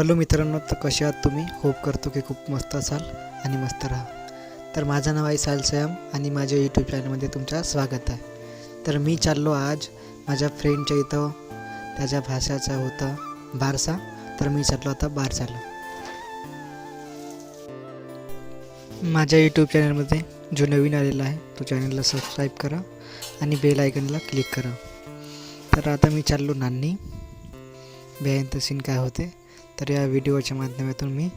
Hello मित्रांनो, तर कसे आहात तुम्ही? होप करतो की खूप मस्त असाल आणि मस्त राहा. तर माझं नाव आहे साहिल सयम आणि माझ्या यूट्यूब चॅनलमध्ये तुमचं स्वागत आहे. तर मी चाललो आज माझ्या फ्रेंडच्या इथं, त्याच्या भाषाचा होता बारसा, तर मी चाललो आता बारसाला. माझ्या यूट्यूब चॅनलमध्ये जो नवीन आलेला आहे तो चॅनलला सबस्क्राईब करा आणि बेल आयकनला क्लिक करा. तर आता मी चाललो नान्नी. बिहाइंड द सीन काय होते तर या व्हिडिओच्या माध्यमातून मी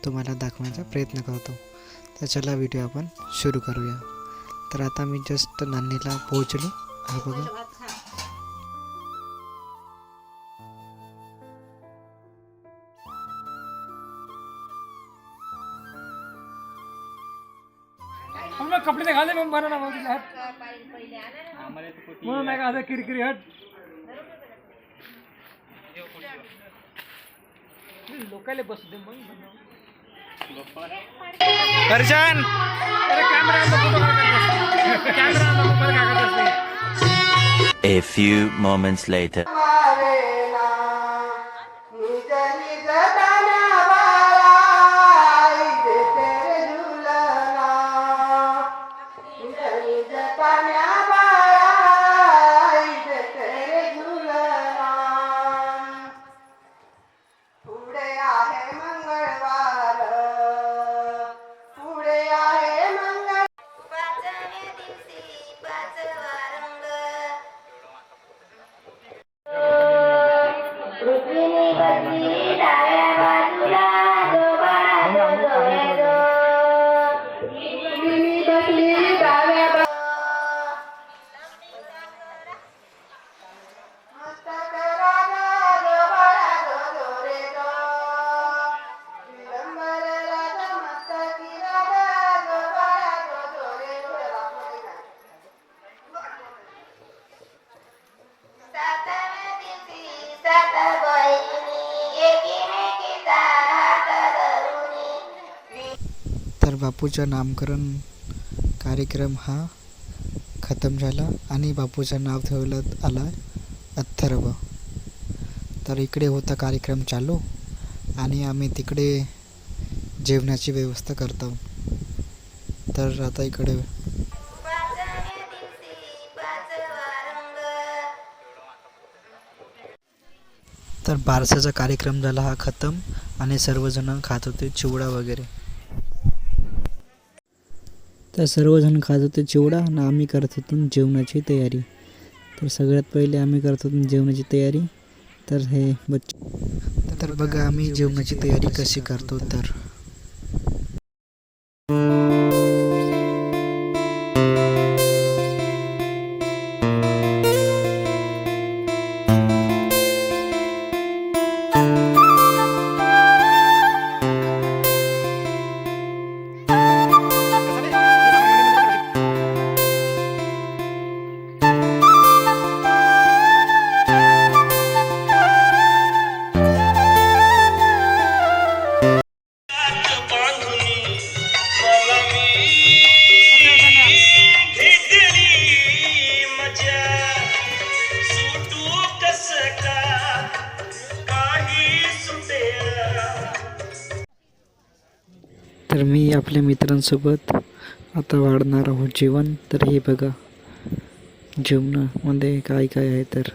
तुम्हाला दाखवण्याचा प्रयत्न करतो. तर चला व्हिडिओ आपण सुरू करूया. तर आता मी जस्ट नान्नीला पोहोचलो. हा बघा, मैं कपड़े दिखा दे, मैं बनाना बोल दिया हट मैं कहा था किरकिरी हट लोकल बस दे अर्जन अरे कैमरा फोटो कैमरा मोबाइल का करते. A few moments later. तर बापूचा नामकरण कार्यक्रम हा खतम झाला आणि बापूचं नाव ठेवण्यात आलं अथर्व. तर इकडे होता कार्यक्रम चालू आणि आम्ही तिकडे जेवणाची व्यवस्था करतो. तर आता इकडे तर बारसाचा कार्यक्रम झाला हा खतम आणि सर्वजण खात होते चिवडा वगैरे. तर सर्वजण खात होते चिवडा आणि आम्ही करत होतो जेवणाची तयारी. तर सगळ्यात पहिले आम्ही करत होतो जेवणाची तयारी. तर हे तर बघा आम्ही जेवणाची तयारी कशी करतो. तर तर मी आपल्या मित्रांसोबत आता वाढणार आहोत जेवण. तर हे बघा जेवणामध्ये काय काय आहे. तर